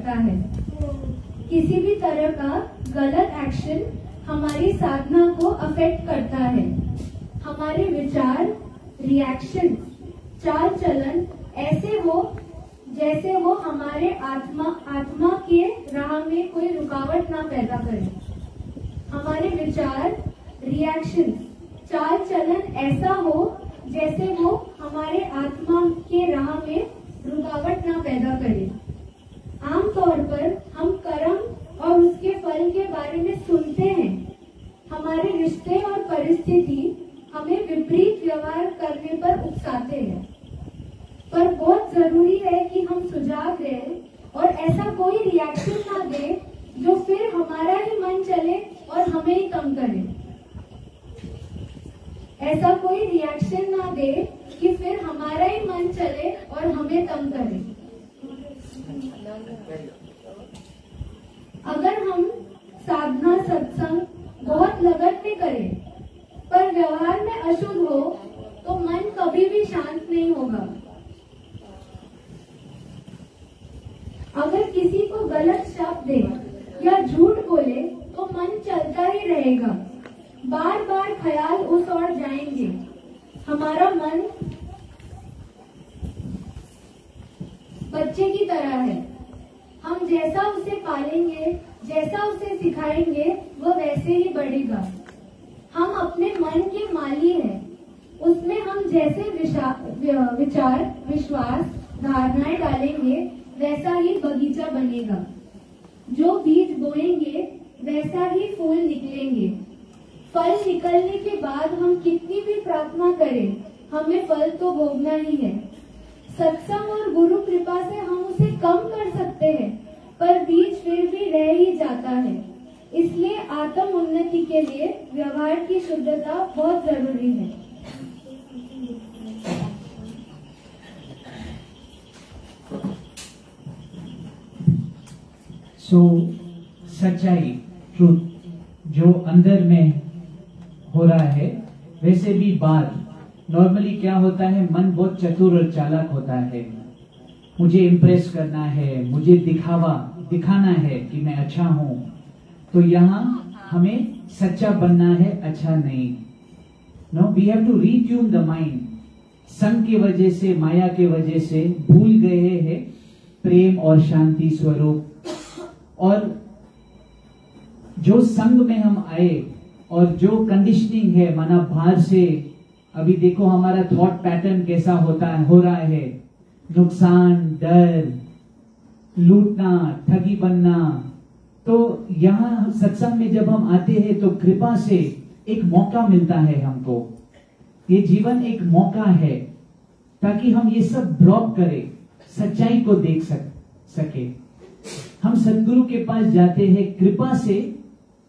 करता है। किसी भी तरह का गलत एक्शन हमारी साधना को अफेक्ट करता है। हमारे विचार, रिएक्शन, चाल चलन ऐसे हो जैसे वो हमारे आत्मा के राह में कोई रुकावट ना पैदा करे। हमारे विचार, रिएक्शन, चाल चलन ऐसा हो जैसे वो हमारे आत्मा के राह में रुकावट ना पैदा करे। आमतौर पर हम कर्म और उसके फल के बारे में सुनते हैं। हमारे रिश्ते और परिस्थिति हमें विपरीत व्यवहार करने पर उकसाते हैं, पर बहुत जरूरी है कि हम सुजाग रहें और ऐसा कोई रिएक्शन ना दे जो फिर हमारा ही मन चले और हमें ही कम करे। ऐसा कोई रिएक्शन ना दे कि फिर हमारा ही मन चले और हमें कम करे। अगर हम साधना सत्संग बहुत लगन में करें पर व्यवहार में अशुद्ध हो तो मन कभी भी शांत नहीं होगा। अगर किसी को गलत शब्द दे या झूठ बोले तो मन चलता ही रहेगा। बार बार ख्याल उस ओर जाएंगे। हमारा मन बच्चे की तरह है। हम जैसा उसे पालेंगे, जैसा उसे सिखाएंगे, वो वैसे ही बढ़ेगा। हम अपने मन के माली हैं। उसमें हम जैसे विचार, विश्वास, धारणाएं डालेंगे वैसा ही बगीचा बनेगा। जो बीज बोएंगे वैसा ही फूल निकलेंगे। फल निकलने के बाद हम कितनी भी प्रार्थना करें, हमें फल तो भोगना ही है। सत्संग और गुरु कृपा से हम उसे कम कर सकते हैं, पर बीज फिर भी रह ही जाता है। इसलिए आत्म उन्नति के लिए व्यवहार की शुद्धता बहुत जरूरी है। सच्चाई, ट्रूथ जो अंदर में हो रहा है, वैसे भी बाहर नॉर्मली क्या होता है, मन बहुत चतुर और चालाक होता है। मुझे इम्प्रेस करना है, मुझे दिखाना है कि मैं अच्छा हूं, तो यहाँ हमें सच्चा बनना है, अच्छा नहीं। No, we have to retune the mind. संग की वजह से, माया की वजह से भूल गए हैं प्रेम और शांति स्वरूप। और जो संग में हम आए और जो कंडीशनिंग है माना बाहर से, अभी देखो हमारा थॉट पैटर्न कैसा हो रहा है, नुकसान, डर, लूटना, ठगी बनना। तो यहाँ सत्संग में जब हम आते हैं तो कृपा से एक मौका मिलता है हमको। ये जीवन एक मौका है ताकि हम ये सब ड्रॉप करें, सच्चाई को देख सके। हम सदगुरु के पास जाते हैं, कृपा से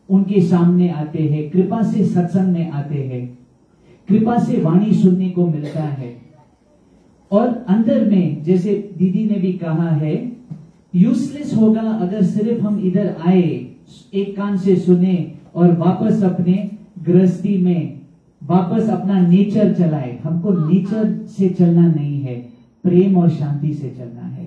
उनके सामने आते हैं, कृपा से सत्संग में आते हैं, कृपा से वाणी सुनने को मिलता है। और अंदर में, जैसे दीदी ने भी कहा है, यूजलेस होगा अगर सिर्फ हम इधर आए, एक कान से सुने और वापस अपने गृहस्थी में वापस अपना नेचर चलाए। हमको नेचर से चलना नहीं है, प्रेम और शांति से चलना है।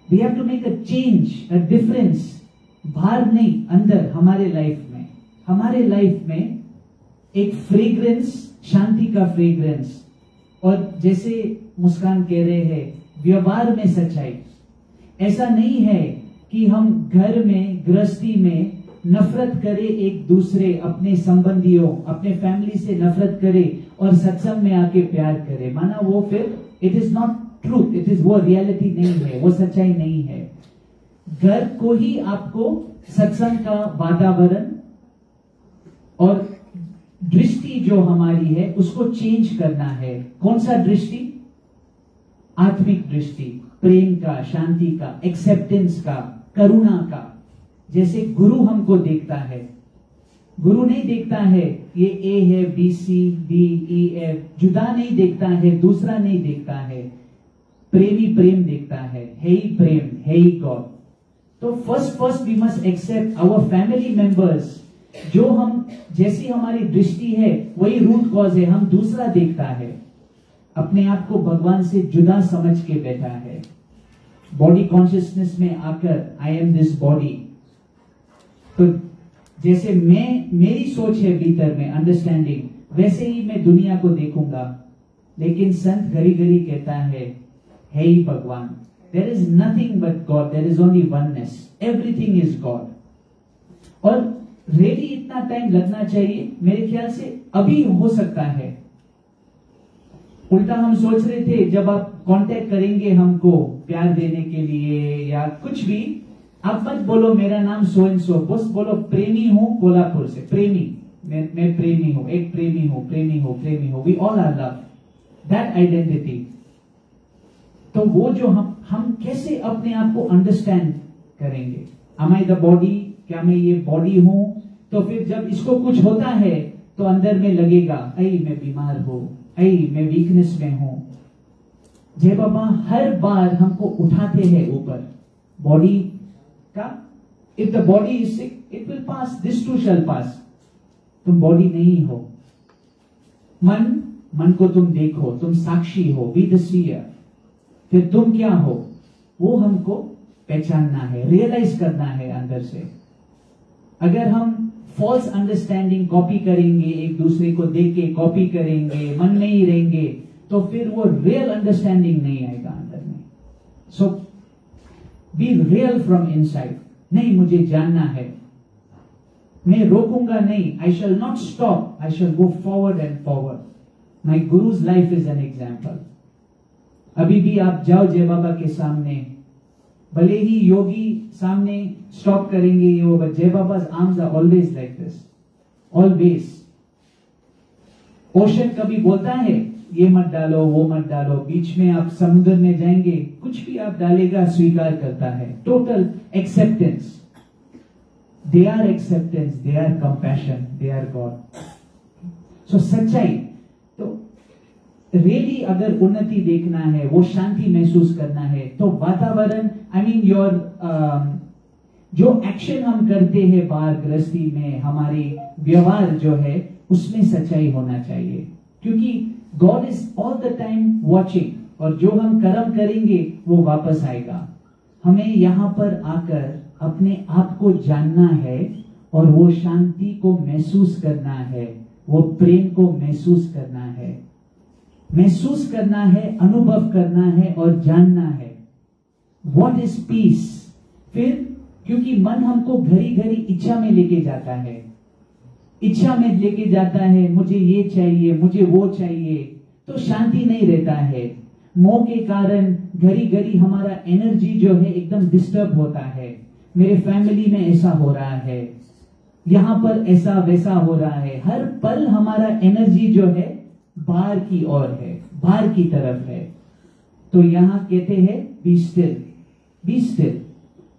We have to make a change, a difference, बाहर नहीं, अंदर हमारे लाइफ में एक फ्रेग्रेंस, शांति का फ्रेग्रेंस। और जैसे मुस्कान कह रहे हैं, व्यवहार में सच्चाई। ऐसा नहीं है कि हम घर में, गृहस्थी में नफरत करें एक दूसरे, अपने संबंधियों, अपने फैमिली से नफरत करें और सत्संग में आके प्यार करें। माना वो फिर it is not truth, it is वो रियलिटी नहीं है, वो सच्चाई नहीं है। घर को ही आपको सत्संग का वातावरण और दृष्टि जो हमारी है उसको चेंज करना है। कौन सा दृष्टि? आत्मिक दृष्टि, प्रेम का, शांति का, एक्सेप्टेंस का, करुणा का। जैसे गुरु हमको देखता है, गुरु नहीं देखता है ये ए है, B C D E F, जुदा नहीं देखता है, दूसरा नहीं देखता है, प्रेमी प्रेम देखता है ही प्रेम, है ही गॉड। तो first we must accept our family members. जो हम, जैसी हमारी दृष्टि है वही रूट कॉज है। हम दूसरा देखता है, अपने आप को भगवान से जुदा समझ के बैठा है। बॉडी कॉन्शियसनेस में आकर आई एम दिस बॉडी, तो जैसे मेरी सोच है भीतर में अंडरस्टैंडिंग, वैसे ही मैं दुनिया को देखूंगा। लेकिन संत घड़ी घड़ी कहता है ही भगवान, there is nothing but God, there is only oneness, everything is God. और रियली इतना टाइम लगना चाहिए? मेरे ख्याल से अभी हो सकता है। उल्टा हम सोच रहे थे जब आप कांटेक्ट करेंगे हमको प्यार देने के लिए या कुछ भी, आप मत बोलो मेरा नाम सो एंड सो, बस बोलो प्रेमी हूं कोल्हापुर से, प्रेमी, मैं प्रेमी हूं, एक प्रेमी हूं, प्रेमी हूं, प्रेमी हूं, we all are love, that identity. तो वो जो हम कैसे अपने आप को अंडरस्टैंड करेंगे? Am I the body? क्या मैं ये बॉडी हूं? तो फिर जब इसको कुछ होता है तो अंदर में लगेगा ऐ मैं बीमार हूं, ऐ मैं वीकनेस में हूं। जय बाबा हर बार हमको उठाते हैं ऊपर बॉडी का। If the body is sick it will pass, this too shall pass. तुम बॉडी नहीं हो। मन को तुम देखो, तुम साक्षी हो, बी द सीयर। फिर तुम क्या हो वो हमको पहचानना है, रियलाइज करना है अंदर से। अगर हम फॉल्स अंडरस्टैंडिंग कॉपी करेंगे, एक दूसरे को देख के कॉपी करेंगे, मन में ही रहेंगे, तो फिर वो रियल अंडरस्टैंडिंग नहीं आएगा अंदर में। So be real from inside. नहीं, मुझे जानना है, मैं रोकूंगा नहीं, I shall not stop, I shall go forward and forward. My guru's life is an example. अभी भी आप जाओ जय बाबा के सामने, भले ही योगी सामने स्टॉप करेंगे ये वो, बट जय बाबा's arms are always like this, always। Ocean कभी बोलता है ये मत डालो, वो मत डालो, बीच में आप समुद्र में जाएंगे, कुछ भी आप डालेगा स्वीकार करता है। Total acceptance, they are acceptance, they are compassion, they are god. So सच्चाई तो रियली अगर उन्नति देखना है, वो शांति महसूस करना है, तो वातावरण, आई मीन योर जो एक्शन हम करते हैं बाहर गृहस्थी में, हमारे व्यवहार जो है उसमें सच्चाई होना चाहिए। क्योंकि God is all the time watching, और जो हम कर्म करेंगे वो वापस आएगा। हमें यहां पर आकर अपने आप को जानना है और वो शांति को महसूस करना है, वो प्रेम को महसूस करना है, महसूस करना है, अनुभव करना है और जानना है व्हाट इज पीस। फिर क्योंकि मन हमको घड़ी घड़ी इच्छा में लेके जाता है, इच्छा में लेके जाता है, मुझे ये चाहिए, मुझे वो चाहिए, तो शांति नहीं रहता है। मोह के कारण घड़ी घड़ी हमारा एनर्जी जो है एकदम डिस्टर्ब होता है। मेरे फैमिली में ऐसा हो रहा है, यहां पर ऐसा वैसा हो रहा है, हर पल हमारा एनर्जी जो है बाहर की ओर है, बाहर की तरफ है। तो यहां कहते हैं be still, be still,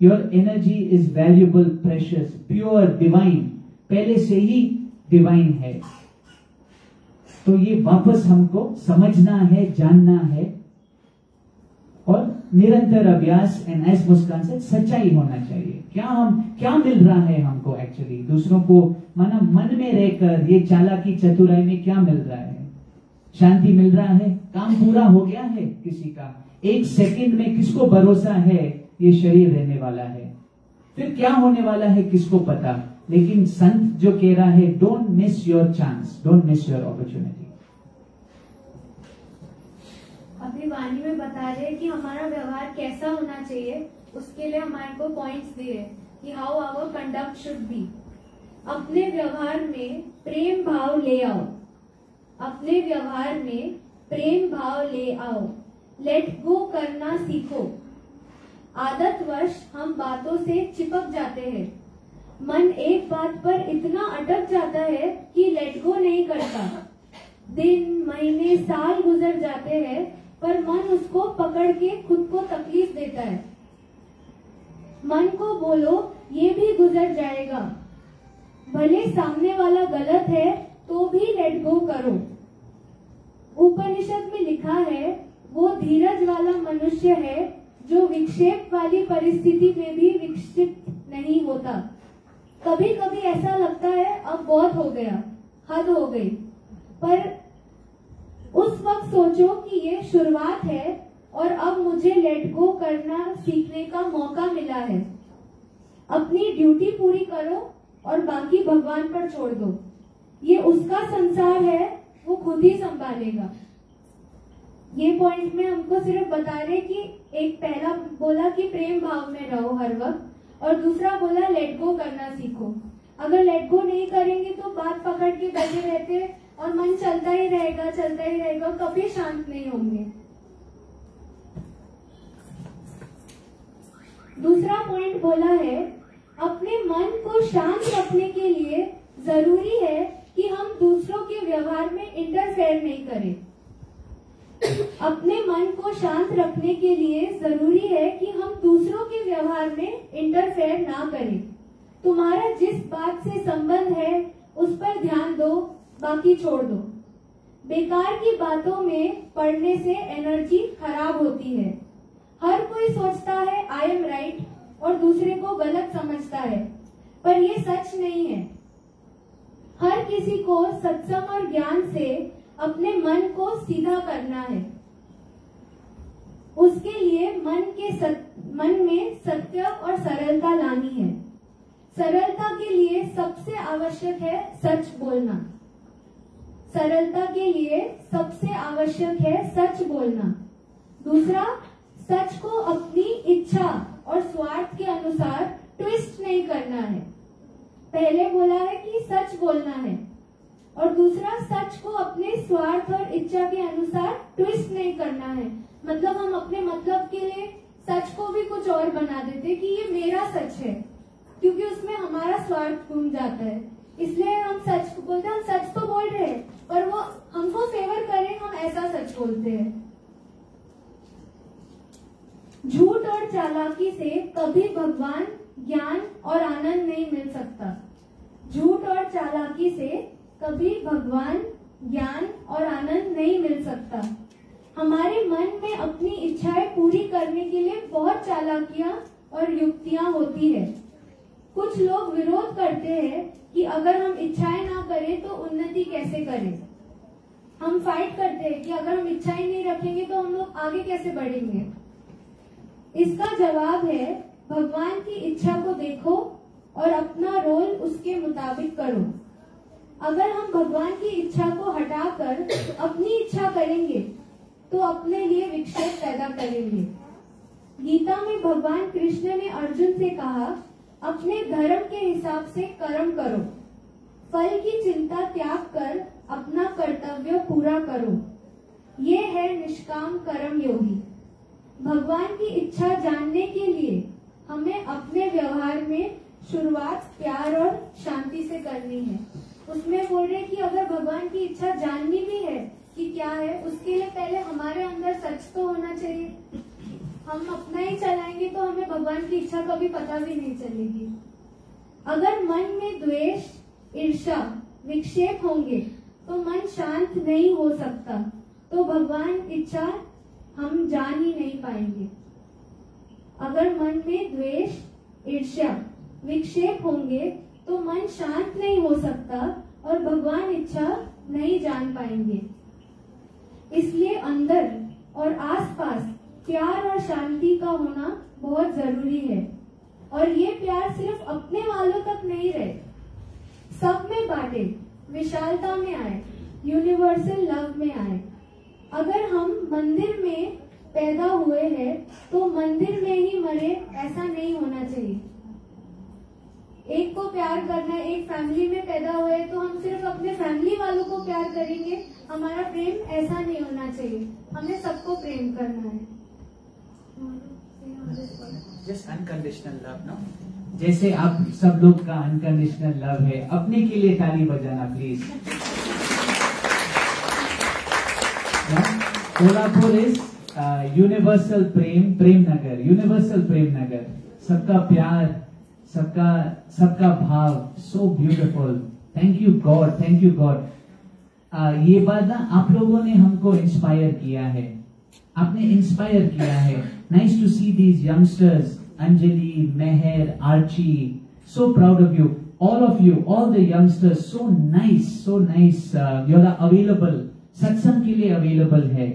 your energy is valuable, precious, pure, divine, पहले से ही डिवाइन है। तो ये वापस हमको समझना है, जानना है, और निरंतर अभ्यास एंड एस मुस्कान से सच्चाई होना चाहिए। क्या मिल रहा है हमको एक्चुअली, दूसरों को मन में रहकर ये चालाकी चतुराई में क्या मिल रहा है? शांति मिल रहा है, काम पूरा हो गया है किसी का, एक सेकंड में किसको भरोसा है ये शरीर रहने वाला है, फिर क्या होने वाला है किसको पता। लेकिन संत जो कह रहा है don't miss your chance, don't miss your opportunity. अभी वाणी में बता रहे हैं कि हमारा व्यवहार कैसा होना चाहिए, उसके लिए हमारे को पॉइंट्स दिए कि how our conduct should be. अपने व्यवहार में प्रेम भाव ले आओ, अपने व्यवहार में प्रेम भाव ले आओ, लेट गो करना सीखो। आदतवश हम बातों से चिपक जाते हैं, मन एक बात पर इतना अटक जाता है कि लेट गो नहीं करता। दिन, महीने, साल गुजर जाते हैं पर मन उसको पकड़ के खुद को तकलीफ देता है। मन को बोलो ये भी गुजर जाएगा, भले सामने वाला गलत है तो भी लेट गो करो। उपनिषद में लिखा है वो धीरज वाला मनुष्य है जो विक्षेप वाली परिस्थिति में भी विक्षिप्त नहीं होता। कभी कभी ऐसा लगता है अब बहुत हो गया, हद हो गई, पर उस वक्त सोचो कि ये शुरुआत है, और अब मुझे लेट गो करना सीखने का मौका मिला है। अपनी ड्यूटी पूरी करो और बाकी भगवान पर छोड़ दो। ये उसका संसार है, वो खुद ही संभालेगा। ये पॉइंट में हमको सिर्फ बता रहे कि एक पहला बोला कि प्रेम भाव में रहो हर वक्त, और दूसरा बोला लेट गो करना सीखो। अगर लेट गो नहीं करेंगे तो बात पकड़ के बैठे रहते और मन चलता ही रहेगा, कभी शांत नहीं होंगे। दूसरा पॉइंट बोला है, अपने मन को शांत रखने के लिए जरूरी है कि हम दूसरों के व्यवहार में इंटरफेयर नहीं करें। अपने मन को शांत रखने के लिए जरूरी है कि हम दूसरों के व्यवहार में इंटरफेयर ना करें। तुम्हारा जिस बात से संबंध है उस पर ध्यान दो, बाकी छोड़ दो। बेकार की बातों में पड़ने से एनर्जी खराब होती है। हर कोई सोचता है आई एम राइट और दूसरे को गलत समझता है, पर ये सच नहीं है। हर किसी को सत्संग और ज्ञान से अपने मन को सीधा करना है। उसके लिए मन में सत्य और सरलता लानी है। सरलता के लिए सबसे आवश्यक है सच बोलना। सरलता के लिए सबसे आवश्यक है सच बोलना। दूसरा, सच को अपनी इच्छा और स्वार्थ के अनुसार ट्विस्ट नहीं करना है। पहले बोला है कि सच बोलना है, और दूसरा सच को अपने स्वार्थ और इच्छा के अनुसार ट्विस्ट नहीं करना है। मतलब हम अपने मतलब के लिए सच को भी कुछ और बना देते कि ये मेरा सच है, क्योंकि उसमें हमारा स्वार्थ घूम जाता है। इसलिए हम सच बोलते हैं, हम सच तो बोल रहे हैं, पर वो हमको फेवर करें, हम ऐसा सच बोलते हैं। झूठ और चालाकी से कभी भगवान, ज्ञान और आनंद नहीं मिल सकता। झूठ और चालाकी से कभी भगवान, ज्ञान और आनंद नहीं मिल सकता। हमारे मन में अपनी इच्छाएं पूरी करने के लिए बहुत चालाकियां और युक्तियां होती है। कुछ लोग विरोध करते हैं कि अगर हम इच्छाएं ना करें तो उन्नति कैसे करें। हम फाइट करते हैं कि अगर हम इच्छाएं नहीं रखेंगे तो हम लोग आगे कैसे बढ़ेंगे। इसका जवाब है, भगवान की इच्छा को देखो और अपना रोल उसके मुताबिक करो। अगर हम भगवान की इच्छा को हटाकर अपनी इच्छा करेंगे तो अपने लिए विक्षेप पैदा करेंगे। गीता में भगवान कृष्ण ने अर्जुन से कहा, अपने धर्म के हिसाब से कर्म करो, फल की चिंता त्याग कर अपना कर्तव्य पूरा करो। ये है निष्काम कर्म योगी। भगवान की इच्छा जानने के लिए हमें अपने व्यवहार में शुरुआत प्यार और शांति से करनी है। उसमें बोल रहे कि अगर भगवान की इच्छा जाननी भी है कि क्या है, उसके लिए पहले हमारे अंदर सच तो होना चाहिए। हम अपना ही चलाएंगे तो हमें भगवान की इच्छा कभी पता भी नहीं चलेगी। अगर मन में द्वेष, ईर्ष्या, विक्षेप होंगे तो मन शांत नहीं हो सकता, तो भगवान इच्छा हम जान ही नहीं पाएंगे। अगर मन में द्वेष, ईर्ष्या, विक्षेप होंगे तो मन शांत नहीं हो सकता और भगवान इच्छा नहीं जान पाएंगे। इसलिए अंदर और आसपास प्यार और शांति का होना बहुत जरूरी है। और ये प्यार सिर्फ अपने वालों तक नहीं रहे, सब में बांटे, विशालता में आए, यूनिवर्सल लव में आए। अगर हम मंदिर में पैदा हुए हैं तो मंदिर में ही मरे, ऐसा नहीं होना चाहिए। एक को प्यार करना है, एक फैमिली में पैदा हुए तो हम सिर्फ अपने फैमिली वालों को प्यार करेंगे, हमारा प्रेम ऐसा नहीं होना चाहिए। हमें सबको प्रेम करना है। Just unconditional love, no? जैसे आप सब लोग का अनकंडीशनल लव है, अपने के लिए ताली बजाना प्लीज। कोल्हापुर इज यूनिवर्सल प्रेम, प्रेम नगर, यूनिवर्सल प्रेम नगर। सबका प्यार, सबका भाव, so beautiful. Thank you god, thank you god. ये बात ना आप लोगों ने हमको इंस्पायर किया है, आपने इंस्पायर किया है। Nice to see these youngsters, Anjali, Mehar, Archi, so proud of you, all of you, all the youngsters, so nice, you are available, सत्संग के लिए अवेलेबल है।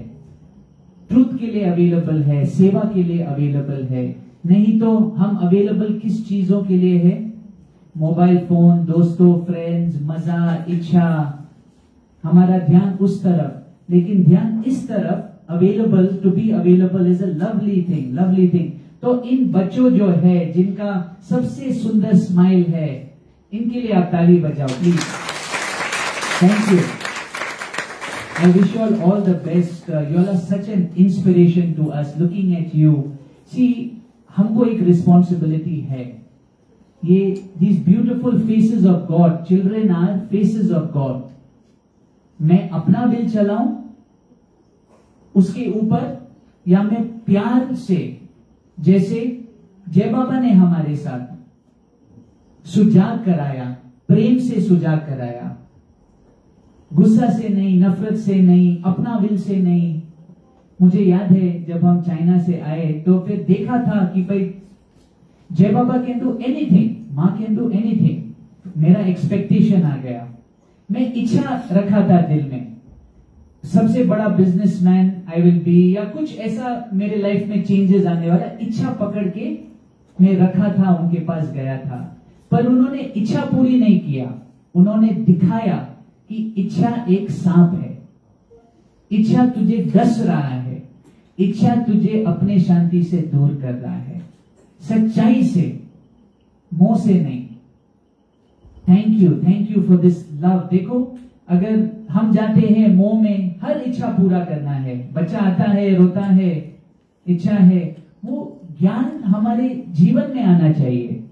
ट्रूथ के लिए अवेलेबल है, सेवा के लिए अवेलेबल है। नहीं तो हम अवेलेबल किस चीजों के लिए है? मोबाइल फोन, दोस्तों, फ्रेंड्स, मजा, इच्छा, हमारा ध्यान उस तरफ, लेकिन ध्यान इस तरफ, available, to be available is a lovely thing, lovely thing. तो इन बच्चों जो है जिनका सबसे सुंदर स्माइल है, इनके लिए आप ताली बजाओ please. Thank you. I wish you all the best. You all are such an inspiration to us. Looking at you, see, हमको एक responsibility है। ये these beautiful faces of God, children are faces of God. मैं अपना दिल चलाऊं उसके ऊपर, या मैं प्यार से, जैसे जय बाबा ने हमारे साथ सुजाग कराया, प्रेम से सुजाग कराया, गुस्सा से नहीं, नफरत से नहीं, अपना विल से नहीं। मुझे याद है जब हम चाइना से आए तो फिर देखा था कि भाई जय बाबा कैन डू एनीथिंग, माँ कैन डू एनीथिंग। मेरा एक्सपेक्टेशन आ गया, मैं इच्छा रखा था दिल में, सबसे बड़ा बिजनेसमैन आई विल बी, या कुछ ऐसा मेरे लाइफ में चेंजेस आने वाला, इच्छा पकड़ के मैं रखा था, उनके पास गया था। पर उन्होंने इच्छा पूरी नहीं किया, उन्होंने दिखाया कि इच्छा एक सांप है, इच्छा तुझे डस रहा है, इच्छा तुझे अपने शांति से दूर कर रहा है, सच्चाई से, मोह से नहीं। Thank you for this love. देखो, अगर हम जाते हैं मोह में, हर इच्छा पूरा करना है, बच्चा आता है, रोता है, इच्छा है, वो ज्ञान हमारे जीवन में आना चाहिए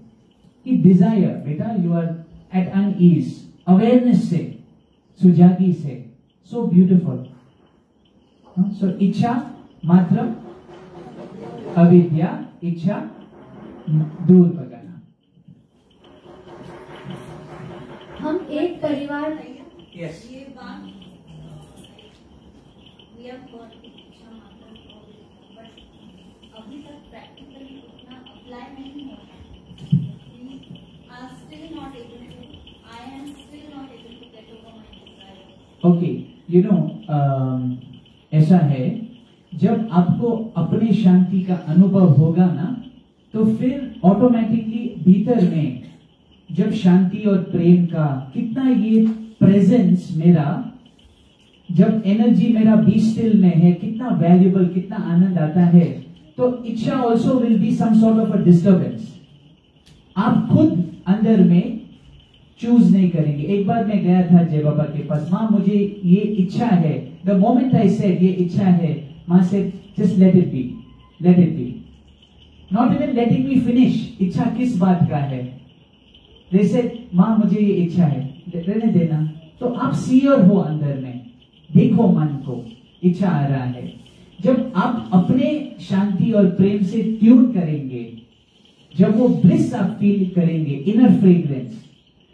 कि डिजायर, बेटा you are at unease, awareness से, सुजागी से, सो ब्यूटिफुल। सो इच्छा मात्र अविद्या, इच्छा दूर भगाना। हम एक परिवार Yes. ये बात we have got इच्छा मात्र, बट अभी तक प्रैक्टिकली उतना अप्लाई नहीं होता। We are still not able to, I am still not able to get over my desire. Okay, you know, ऐसा है, जब आपको अपने शांति का अनुभव होगा ना, तो फिर ऑटोमेटिकली भीतर में जब शांति और प्रेम का कितना ये प्रेजेंस मेरा, जब एनर्जी मेरा बी स्टिल में है, कितना वैल्यूबल, कितना आनंद आता है, तो इच्छा also will be some sort of a disturbance. आप खुद अंदर में चूज नहीं करेंगे। एक बार मैं गया था जय बाबा के पास, माँ मुझे ये इच्छा है, द मोमेंट आई सेड ये इच्छा है, माँ से just let it be, not even letting me finish. इच्छा किस बात का है? जैसे माँ मुझे ये इच्छा है, रहने देना। तो आप सीयर हो अंदर में, देखो मन को, इच्छा आ रहा है। जब आप अपने शांति और प्रेम से ट्यून करेंगे, जब वो ब्लिस आप फील करेंगे, इनर फ्रेग्रेंस,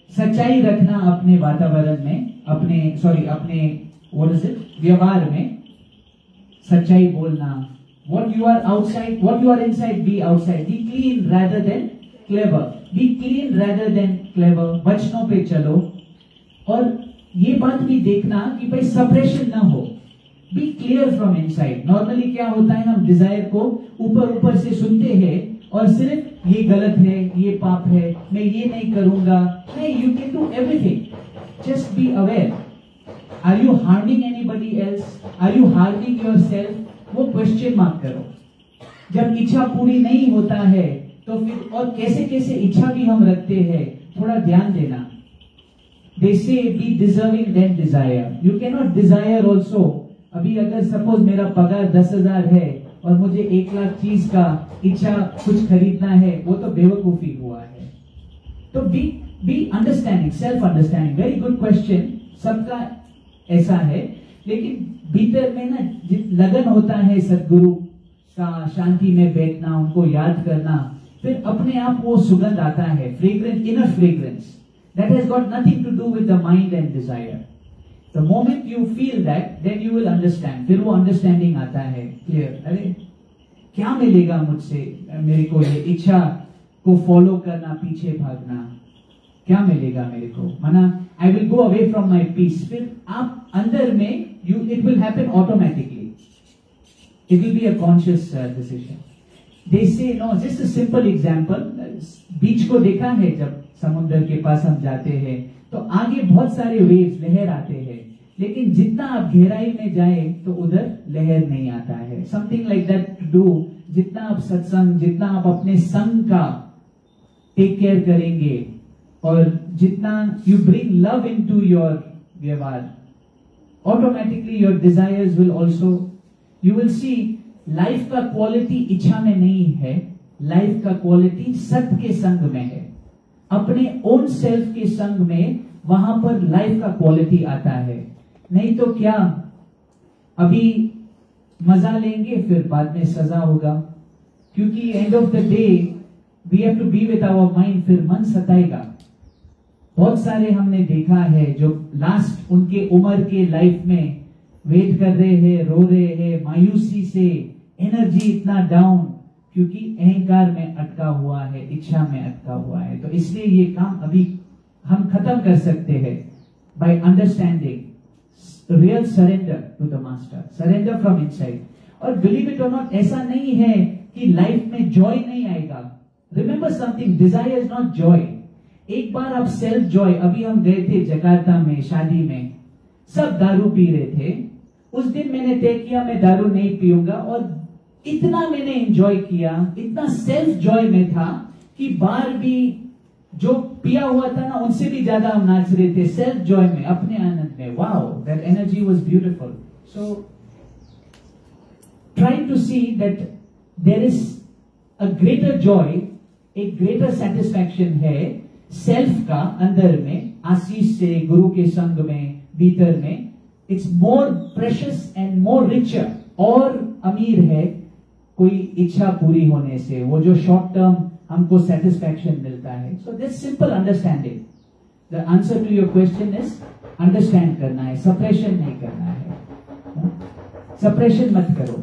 सच्चाई रखना अपने वातावरण में, अपने व्हाट इज इट, व्यवहार में सच्चाई बोलना। What you are outside, what you are inside, be outside. Be clean rather than clever. Be clean rather than clever. वचनों पे चलो। और ये बात भी देखना कि भाई सप्रेशन ना हो। Be clear from inside. Normally क्या होता है, हम डिजायर को ऊपर से सुनते हैं और सिर्फ ये गलत है, ये पाप है, मैं ये नहीं करूंगा। नहीं, you can do everything. Just be aware. Are you harming anybody else? Are you harming yourself? वो क्वेश्चन मार्क करो। जब इच्छा पूरी नहीं होता है तो फिर और कैसे कैसे इच्छा भी हम रखते हैं, थोड़ा ध्यान देना। They say be deserving then desire. You cannot desire also. अभी अगर सपोज मेरा पगार 10,000 है और मुझे 1 लाख चीज का इच्छा कुछ खरीदना है, वो तो बेवकूफी हुआ है। तो be understanding, self understanding. Very good question. सबका ऐसा है, लेकिन भीतर में ना लगन होता है सदगुरु का, शांति में बैठना, उनको याद करना, फिर अपने आप वो सुगंध आता है, fragrance, inner fragrance, that has got nothing to do with the mind and desire. The moment you feel that, then you will understand. फिर वो अंडरस्टैंडिंग आता है क्लियर, अरे क्या मिलेगा मुझसे, मेरे को ये इच्छा को फॉलो करना, पीछे भागना, क्या मिलेगा मेरे को, माना I will go away from my peace. फिर आप अंदर में it will happen automatically. it will be a conscious decision. They say no, just a simple example. बीच को देखा है, जब समुद्र के पास हम जाते हैं तो आगे बहुत सारे वेव्स, लहर आते हैं, लेकिन जितना आप गहराई में जाए तो उधर लहर नहीं आता है. Something like that to do. जितना आप सत्संग, जितना आप अपने संग का टेक केयर करेंगे और जितना you bring love into your व्यवहार, automatically your desires will also, you will see life का क्वालिटी इच्छा में नहीं है, लाइफ का क्वालिटी सत्य के संग में है. अपने ओन सेल्फ के संग में वहां पर लाइफ का क्वालिटी आता है. नहीं तो क्या, अभी मजा लेंगे फिर बाद में सजा होगा, क्योंकि end of the day we have to be with our mind. फिर मन सताएगा. बहुत सारे हमने देखा है जो लास्ट उनके उम्र के लाइफ में वेट कर रहे हैं, रो रहे हैं, मायूसी से, एनर्जी इतना डाउन, क्योंकि अहंकार में अटका हुआ है, इच्छा में अटका हुआ है. तो इसलिए ये काम अभी हम खत्म कर सकते हैं by understanding real surrender to the master, surrender from inside. और बिलीव इट और नॉट, ऐसा नहीं है कि लाइफ में जॉय नहीं आएगा. Remember something, desire is not joy. एक बार आप सेल्फ जॉय, अभी हम गए थे जकार्ता में शादी में, सब दारू पी रहे थे. उस दिन मैंने तय किया मैं दारू नहीं पीऊंगा, और इतना मैंने एंजॉय किया, इतना सेल्फ जॉय में था कि बाहर भी जो पिया हुआ था ना, उनसे भी ज्यादा हम नाच रहे थे सेल्फ जॉय में, अपने आनंद में. Wow, that energy was beautiful. So try to see that there is a greater joy, एक ग्रेटर सेटिस्फैक्शन है सेल्फ का अंदर में, आशीष से, गुरु के संग में, भीतर में. It's more precious and more richer. और अमीर है कोई इच्छा पूरी होने से, वो जो शॉर्ट टर्म हमको सेटिस्फैक्शन मिलता है. So this simple understanding, the answer to your question is understand करना है, सप्रेशन नहीं करना है. सप्रेशन मत करो.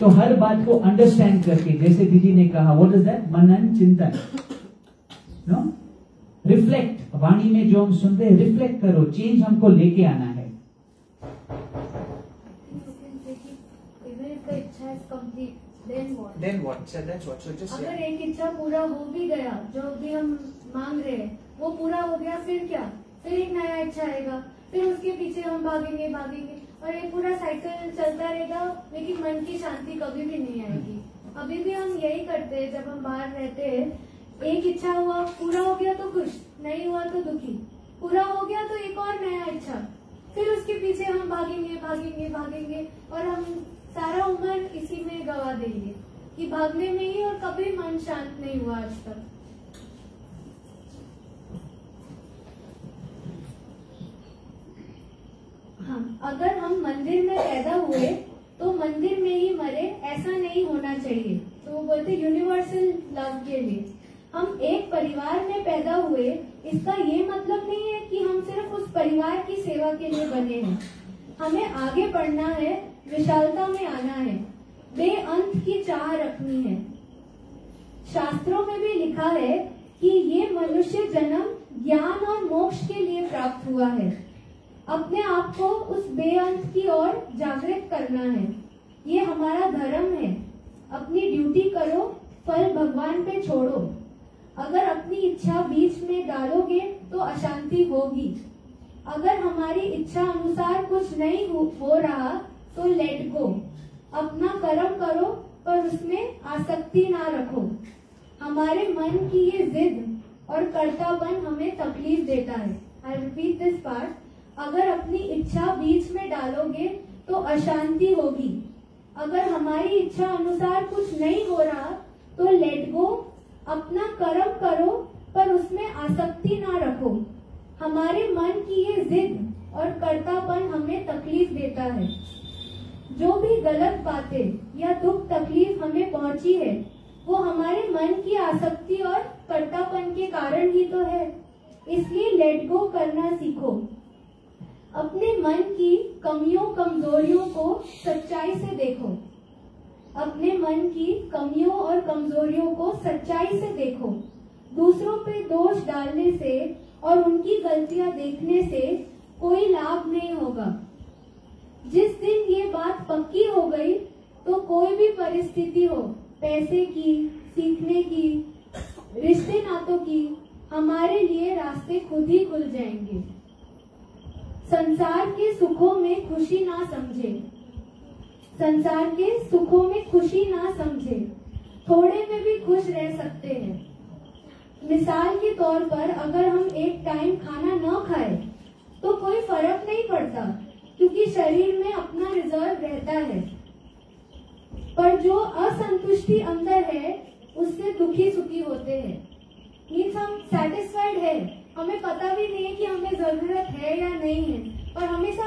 तो हर बात को अंडरस्टैंड करके, जैसे दीदी ने कहा, व्हाट इज दैट, मनन चिंतन, नो, रिफ्लेक्ट. वाणी में जो हम सुन रहे हैं, रिफ्लेक्ट करो, चेंज हमको लेके आना है. Then what? So that's what. So just अगर एक इच्छा पूरा हो भी गया, जो भी हम मांग रहे हैं वो पूरा हो गया, फिर क्या, फिर एक नया इच्छा आएगा, फिर उसके पीछे हम भागेंगे भागेंगे, और ये पूरा साइकिल चलता रहेगा, लेकिन मन की शांति कभी भी नहीं आएगी. अभी भी हम यही करते हैं. जब हम बाहर रहते हैं, एक इच्छा हुआ, पूरा हो गया तो खुश, नहीं हुआ तो दुखी, पूरा हो गया तो एक और नया इच्छा, फिर उसके पीछे हम भागेंगे भागेंगे भागेंगे, और हम सारा उम्र इसी में गवा देंगे कि भागने में ही, और कभी मन शांत नहीं हुआ आज तक. हाँ, अगर हम मंदिर में पैदा हुए तो मंदिर में ही मरे, ऐसा नहीं होना चाहिए. तो वो बोलते यूनिवर्सल लव के लिए हम एक परिवार में पैदा हुए, इसका ये मतलब नहीं है कि हम सिर्फ उस परिवार की सेवा के लिए बने हैं. हमें आगे बढ़ना है, विशालता में आना है, बेअंत की चाह रखनी है. शास्त्रों में भी लिखा है कि ये मनुष्य जन्म ज्ञान और मोक्ष के लिए प्राप्त हुआ है. अपने आप को उस बेअंत की ओर जागृत करना है. ये हमारा धर्म है. अपनी ड्यूटी करो, फल भगवान पे छोड़ो. अगर अपनी इच्छा बीच में डालोगे तो अशांति होगी. अगर हमारी इच्छा अनुसार कुछ नहीं हो रहा तो लेट गो. अपना कर्म करो, पर उसमें आसक्ति ना रखो. हमारे मन की ये जिद और कर्तापन हमें तकलीफ देता है. I repeat this part. अगर अपनी इच्छा बीच में डालोगे तो अशांति होगी. अगर हमारी इच्छा अनुसार कुछ नहीं हो रहा तो लेट गो. अपना कर्म करो, पर उसमें आसक्ति ना रखो. हमारे मन की ये जिद और कर्तापन हमें तकलीफ देता है. जो भी गलत बातें या दुख तकलीफ हमें पहुंची है, वो हमारे मन की आसक्ति और कर्तापन के कारण ही तो है. इसलिए लेट गो करना सीखो. अपने मन की कमियों कमजोरियों को सच्चाई से देखो. अपने मन की कमियों और कमजोरियों को सच्चाई से देखो. दूसरों पे दोष डालने से और उनकी गलतियां देखने से कोई लाभ नहीं होगा. जिस दिन ये बात पक्की हो गई, तो कोई भी परिस्थिति हो, पैसे की, सीखने की, रिश्ते नातों की, हमारे लिए रास्ते खुद ही खुल जाएंगे। संसार के सुखों में खुशी ना समझे, संसार के सुखों में खुशी ना समझे, थोड़े में भी खुश रह सकते हैं। मिसाल के तौर पर अगर हम एक टाइम खाना न खाए तो कोई फर्क नहीं पड़ता, क्योंकि शरीर में अपना रिजर्व रहता है। पर जो असंतुष्टि अंदर है उससे दुखी सुखी होते हैं। मीन्स हम सेटिस्फाइड है, हमें पता भी नहीं है कि हमें जरूरत है या नहीं है, पर हमेशा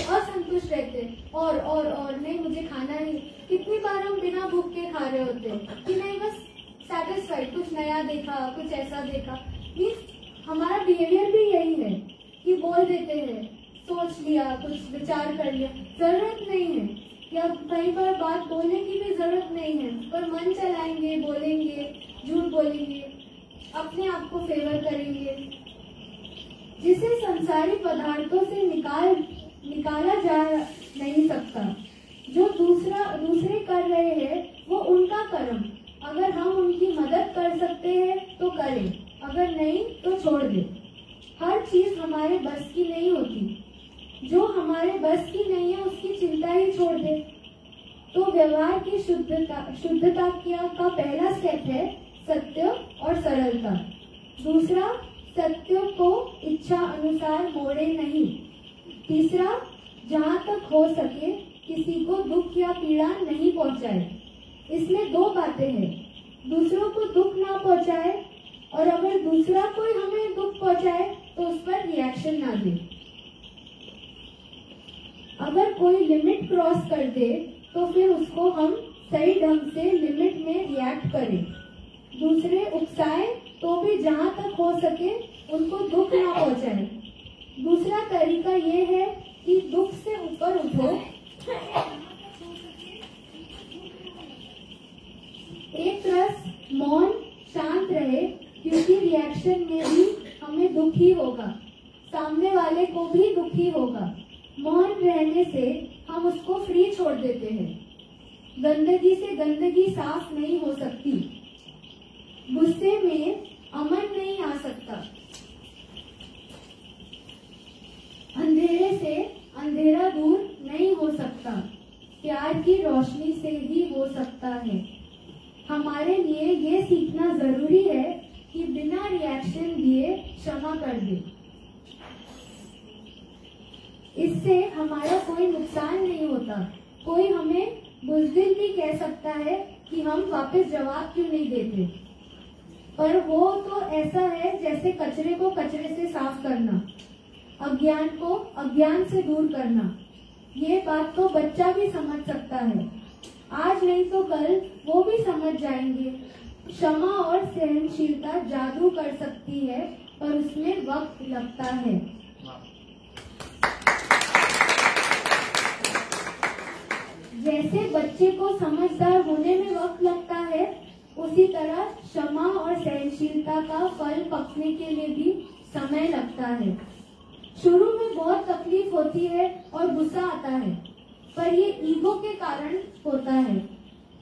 असंतुष्ट रहते हैं और नहीं मुझे खाना ही। कितनी बार हम बिना भूख के खा रहे होते हैं कि नहीं बस सेटिस्फाइड, कुछ नया देखा, कुछ ऐसा देखा। मीन्स हमारा बिहेवियर भी यही है कि बोल देते हैं, सोच लिया, कुछ विचार कर लिया, जरूरत नहीं है, या कई बार बात बोलने की भी जरूरत नहीं है, पर मन चलाएंगे, बोलेंगे, झूठ बोलेंगे, अपने आप को फेवर करेंगे। जिसे संसारी पदार्थों से निकाला जा नहीं सकता। जो दूसरे कर रहे हैं वो उनका कर्म, अगर हम उनकी मदद कर सकते हैं तो करें, अगर नहीं तो छोड़ दें। हर चीज हमारे बस की नहीं होती, जो हमारे बस की नहीं है उसकी चिंता ही छोड़ दे। तो व्यवहार की शुद्धता का पहला स्टेप है सत्य और सरलता। दूसरा, सत्य को इच्छा अनुसार मोड़े नहीं। तीसरा, जहाँ तक हो सके किसी को दुख या पीड़ा नहीं पहुँचाए। इसमें दो बातें हैं, दूसरों को दुख ना पहुँचाए, और अगर दूसरा कोई हमें दुख पहुँचाए तो उस पर रिएक्शन ना दे। अगर कोई लिमिट क्रॉस कर दे तो फिर उसको हम सही ढंग से लिमिट में रिएक्ट करें। दूसरे उकसाए तो भी जहाँ तक हो सके उनको दुख ना पहुँचाए। दूसरा तरीका ये है कि दुख से ऊपर उठो, एक रस मौन शांत रहे, क्योंकि रिएक्शन में भी हमें दुख ही होगा, सामने वाले को भी दुखी होगा। मौन रहने से हम उसको फ्री छोड़ देते हैं। गंदगी से गंदगी साफ नहीं हो सकती, गुस्से में अमन नहीं आ सकता, अंधेरे से अंधेरा दूर नहीं हो सकता, प्यार की रोशनी से ही हो सकता है। हमारे लिए ये सीखना जरूरी है कि बिना रिएक्शन दिए क्षमा कर दे। इससे हमारा कोई नुकसान नहीं होता। कोई हमें बुज़दिल भी कह सकता है कि हम वापस जवाब क्यों नहीं देते, पर वो तो ऐसा है जैसे कचरे को कचरे से साफ करना, अज्ञान को अज्ञान से दूर करना। ये बात तो बच्चा भी समझ सकता है, आज नहीं तो कल वो भी समझ जाएंगे। क्षमा और सहनशीलता जादू कर सकती है, पर उसमें वक्त लगता है। जैसे बच्चे को समझदार होने में वक्त लगता है, उसी तरह क्षमा और सहनशीलता का फल पकने के लिए भी समय लगता है। शुरू में बहुत तकलीफ होती है और गुस्सा आता है, पर ये ईगो के कारण होता है।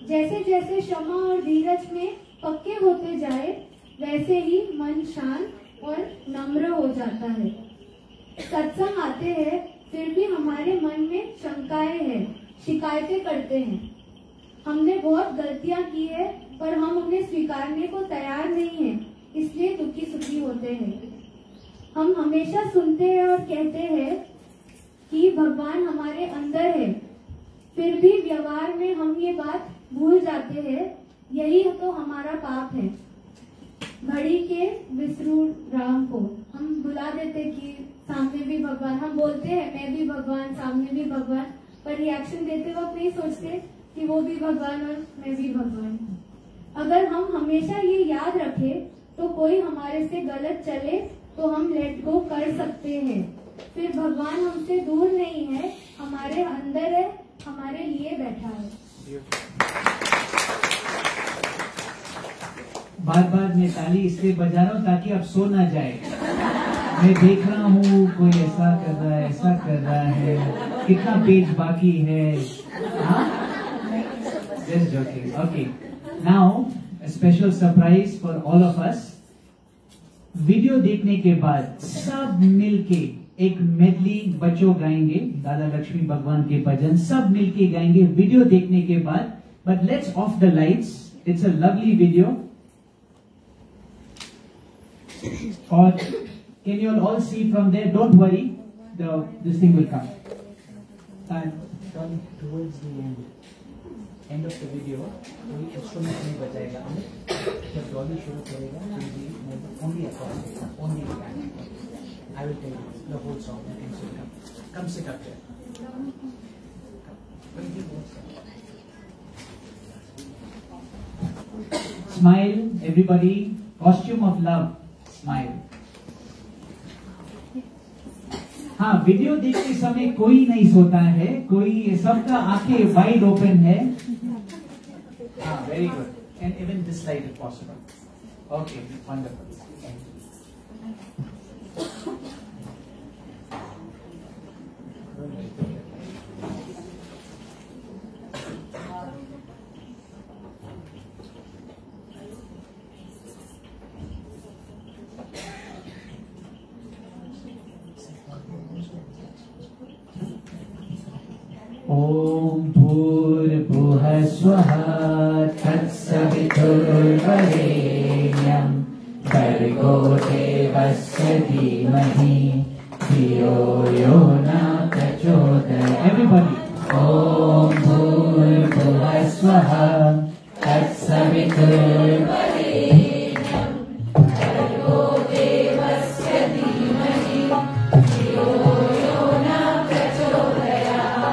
जैसे जैसे क्षमा और धीरज में पक्के होते जाए, वैसे ही मन शांत और नम्र हो जाता है। सत्संग आते हैं, फिर भी हमारे मन में शंकाएं हैं, शिकायतें करते हैं। हमने बहुत गलतियां की है, पर हम उन्हें स्वीकारने को तैयार नहीं हैं, इसलिए दुखी सुखी होते हैं। हम हमेशा सुनते हैं और कहते हैं कि भगवान हमारे अंदर है, फिर भी व्यवहार में हम ये बात भूल जाते हैं। यही तो हमारा पाप है। घड़ी के विसरू राम को हम भुला देते कि सामने भी भगवान, हम बोलते हैं मैं भी भगवान, सामने भी भगवान, पर रिएक्शन देते वक्त नहीं सोचते कि वो भी भगवान और मैं भी भगवान हूँ। अगर हम हमेशा ये याद रखें तो कोई हमारे से गलत चले तो हम लेट गो कर सकते हैं। फिर भगवान हमसे दूर नहीं है, हमारे अंदर है, हमारे लिए बैठा है। बार बार मैं ताली इसलिए बजा रहा हूँ ताकि आप सो ना जाए। मैं देख रहा हूँ कोई ऐसा कर रहा है, ऐसा कर रहा है, कितना पेज बाकी है। हाँ, Just joking. Okay. Now a special surprise for all of us. Video देखने के बाद सब मिलके एक मेडली बच्चों गाएंगे, दादा लक्ष्मी भगवान के भजन सब मिलके गाएंगे वीडियो देखने के बाद. But let's off the lights. It's a lovely video. Or can you all see from there? Don't worry, this thing will come. And turn towards the end of the video. कोई instrument नहीं बजाएगा हमें. जब डॉली शुरू करेगा तो only acoustic, only piano. I will tell you the whole song. You can sit up. Come sit up there. Smile, everybody. Costume of love. Smile. हाँ, video देखते समय कोई नहीं सोता है, कोई सबका आंखें वाइड ओपन है. हाँ, very good. And even this side if possible. Okay, wonderful. ॐ भूर्भुवः स्वः तत्सवितुर्वरेण्यं भर्गो देवस्य धीमहि धियो यो न प्रचोदयात्. Everybody. ॐ भूर्भुवः स्वः तत्सवितुर्वरेण्यं भर्गो देवस्य धीमहि धियो यो न प्रचोदयात्.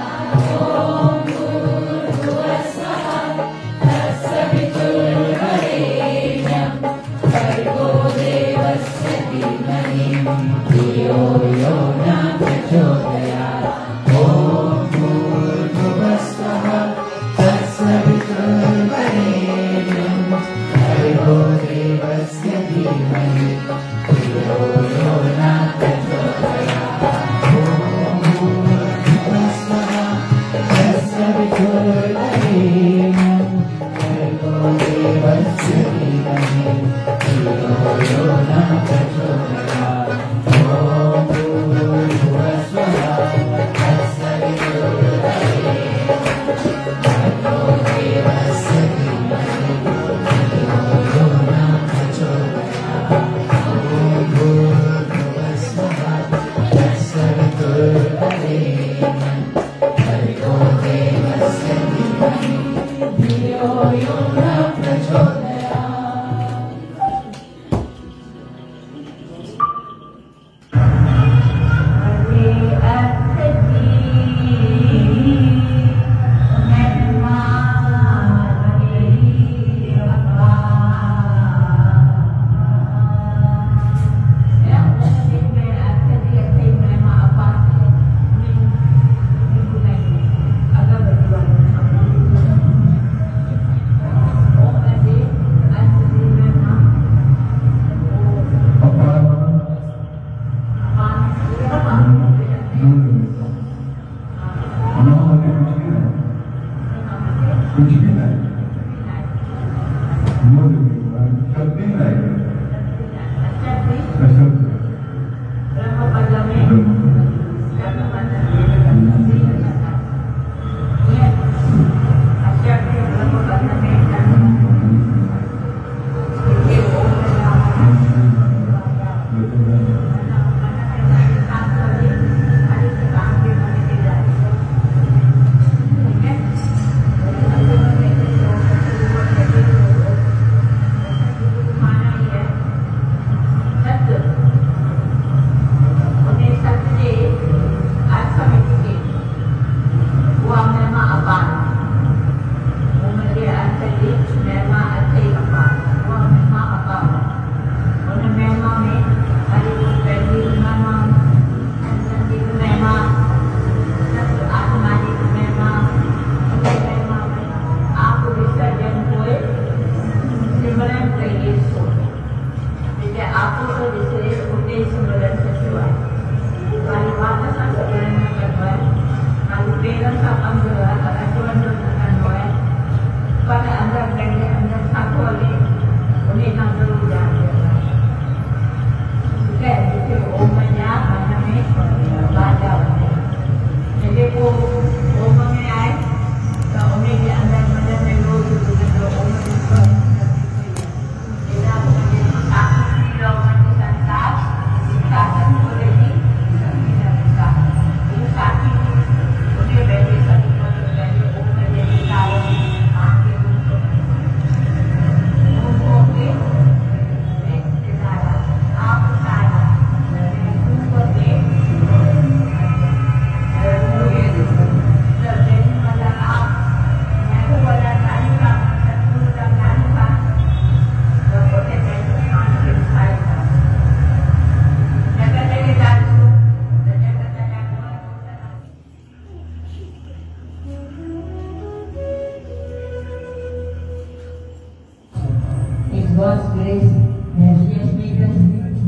always has just made us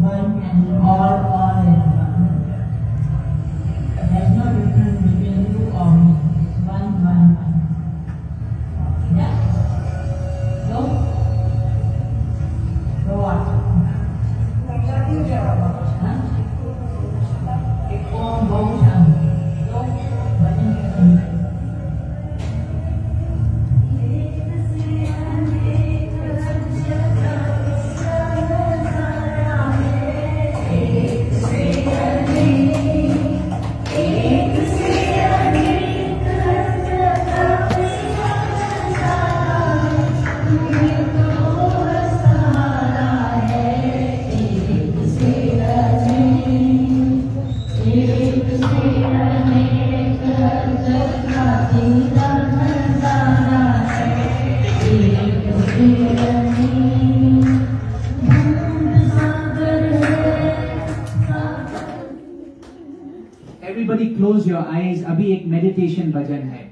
one and all is one. There's no difference between you or me. One. Yeah? No? So what? Huh? It all goes on. No? But in Everybody close your eyes. अभी एक meditation भजन है.